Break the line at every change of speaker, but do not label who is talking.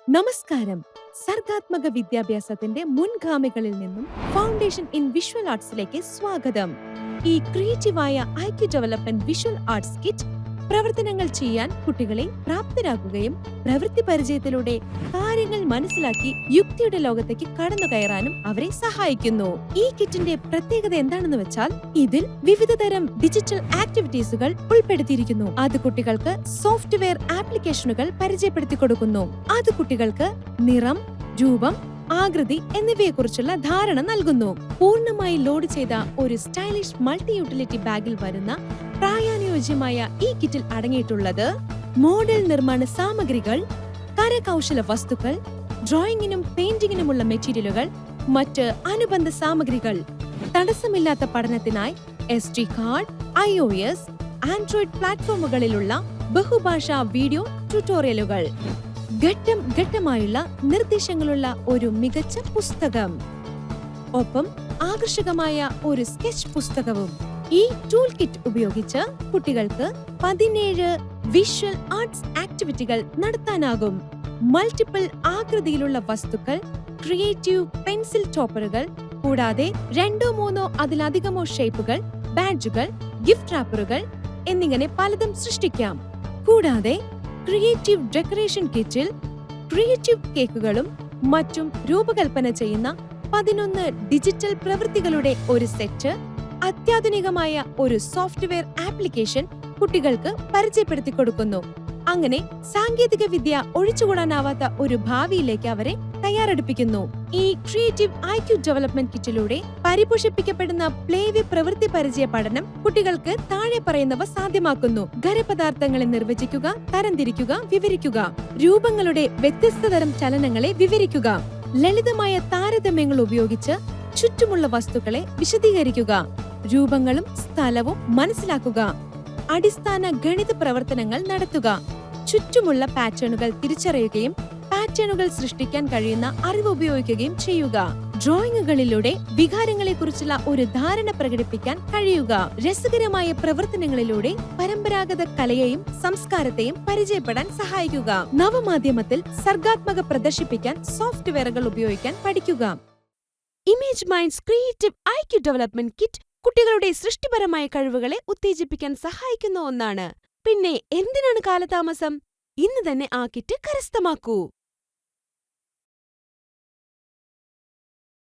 നമസ്കാരം. സർഗാത്മക വിദ്യാഭ്യാസത്തിന്റെ മുൻഗാമികളിൽ നിന്നും ഫൗണ്ടേഷൻ ഇൻ വിഷ്വൽ ആർട്സിലേക്ക് സ്വാഗതം. ഈ ക്രിയേറ്റീവായ IQ development visual arts kit പ്രവർത്തനങ്ങൾ ചെയ്യാൻ കുട്ടികളെ പ്രാപ്തരാക്കുകയും പ്രവൃത്തി പരിചയത്തിലൂടെ കാര്യങ്ങൾ മനസ്സിലാക്കി യുക്തിയുടെ ലോകത്തേക്ക് കടന്നു കയറാനും അവരെ സഹായിക്കുന്നു. ഈ കിറ്റിന്റെ പ്രത്യേകത എന്താണെന്ന് വെച്ചാൽ ഇതിൽ വിവിധതരം ഡിജിറ്റൽ ആക്ടിവിറ്റീസുകൾ ഉൾപ്പെടുത്തിയിരിക്കുന്നു. അത് കുട്ടികൾക്ക് സോഫ്റ്റ്വെയർ ആപ്ലിക്കേഷനുകൾ പരിചയപ്പെടുത്തി കൊടുക്കുന്നു. അത് കുട്ടികൾക്ക് നിറം, രൂപം, ആകൃതി എന്നിവയെക്കുറിച്ചുള്ള ധാരണ നൽകുന്നു. പൂർണ്ണമായി ലോഡ് ചെയ്ത ഒരു സ്റ്റൈലിഷ് മൾട്ടി യൂട്ടിലിറ്റി ബാഗിൽ വരുന്ന പ്രായാനുയോജ്യമായ ഈ കിറ്റിൽ അടങ്ങിയിട്ടുള്ളത് മോഡൽ നിർമ്മാണ സാമഗ്രികൾ, കരകൗശല വസ്തുക്കൾ, ഡ്രോയിങ്ങിനും പെയിന്റിങ്ങിനുമുള്ള മെറ്റീരിയലുകൾ, മറ്റ് അനുബന്ധ സാമഗ്രികൾ, തടസ്സമില്ലാത്ത പഠനത്തിനായി SD കാർഡ്, iOS, ആൻഡ്രോയിഡ് പ്ലാറ്റ്ഫോമുകളിലുള്ള ബഹുഭാഷാ വീഡിയോ ട്യൂട്ടോറിയലുകൾ, ഘട്ടം ഘട്ടമായുള്ള നിർദ്ദേശങ്ങളുള്ള ഒരു മികച്ച പുസ്തകം, ഒപ്പം ആകർഷകമായ ഒരു സ്കെച്ച് പുസ്തകവും. ഈ ടൂൾ കിറ്റ് ഉപയോഗിച്ച് കുട്ടികൾക്ക് 17 വിഷ്വൽ ആർട്സ് ആക്ടിവിറ്റികൾ നടത്താനാകും. മൾട്ടിപ്പിൾ ആകൃതിയിലുള്ള വസ്തുക്കൾ, ക്രിയേറ്റീവ് പെൻസിൽ ടോപ്പറുകൾ, കൂടാതെ 2-3 അതിലധികമോ ഷേപ്പുകൾ, ബാഡ്ജുകൾ, ഗിഫ്റ്റ് റാപ്പറുകൾ എന്നിങ്ങനെ പലതും സൃഷ്ടിക്കാം. കൂടാതെ ക്രിയേറ്റീവ് ഡെക്കറേഷൻ കിറ്റിൽ ക്രിയേറ്റീവ് കേക്കുകളും മറ്റും രൂപകൽപ്പന ചെയ്യുന്ന 11 ഡിജിറ്റൽ പ്രവൃത്തികളുടെ ഒരു സെറ്റ്, അത്യാധുനികമായ ഒരു സോഫ്റ്റ്വെയർ ആപ്ലിക്കേഷൻ കുട്ടികൾക്ക് പരിചയപ്പെടുത്തി കൊടുക്കുന്നു. അങ്ങനെ സാങ്കേതിക വിദ്യ ഒഴിച്ചുകൂടാനാവാത്ത ഒരു ഭാവിയിലേക്ക് അവരെ തയ്യാറെടുപ്പിക്കുന്നു. ഈ ക്രിയേറ്റീവ് ഐക്യു ഡെവലപ്മെന്റ് കിറ്റിലൂടെ പരിപോഷിപ്പിക്കപ്പെടുന്ന പ്ലേവേ പ്രവൃത്തി പരിചയ പഠനം കുട്ടികൾക്ക് താഴെ പറയുന്നവ സാധ്യമാക്കുന്നു. ഖരപദാർത്ഥങ്ങളെ നിർവചിക്കുക, തരംതിരിക്കുക, വിവരിക്കുക, രൂപങ്ങളുടെ വ്യത്യസ്ത തരം ചലനങ്ങളെ വിവരിക്കുക, ലളിതമായ താരതമ്യങ്ങൾ ഉപയോഗിച്ച് ചുറ്റുമുള്ള വസ്തുക്കളെ വിശദീകരിക്കുക, രൂപങ്ങളും സ്ഥലവും മനസ്സിലാക്കുക, അടിസ്ഥാന ഗണിത പ്രവർത്തനങ്ങൾ നടത്തുക, ചുറ്റുമുള്ള പാറ്റേണുകൾ തിരിച്ചറിയുകയും പാറ്റേണുകൾ സൃഷ്ടിക്കാൻ കഴിയുന്ന അറിവ് ഉപയോഗിക്കുകയും ചെയ്യുക, ഡ്രോയിങ്ങുകളിലൂടെ വികാരങ്ങളെക്കുറിച്ചുള്ള ഒരു ധാരണ പ്രകടിപ്പിക്കാൻ കഴിയുക, രസകരമായ പ്രവർത്തനങ്ങളിലൂടെ പരമ്പരാഗത കലയെയും സംസ്കാരത്തെയും പരിചയപ്പെടാൻ സഹായിക്കുക, നവമാധ്യമത്തിൽ സർഗാത്മക പ്രദർശിപ്പിക്കാൻ സോഫ്റ്റ്വെയറുകൾ ഉപയോഗിക്കാൻ പഠിക്കുക. ഇമേജ്മൈൻഡ്സ് ക്രിയേറ്റീവ് ഐക്യു ഡെവലപ്മെന്റ് കിറ്റ് കുട്ടികളുടെ സൃഷ്ടിപരമായ കഴിവുകളെ ഉത്തേജിപ്പിക്കാൻ സഹായിക്കുന്ന ഒന്നാണ്. പിന്നെ എന്തിനാണ് കാലതാമസം? ഇന്ന് തന്നെ ആ കിറ്റ് കരസ്ഥമാക്കൂ.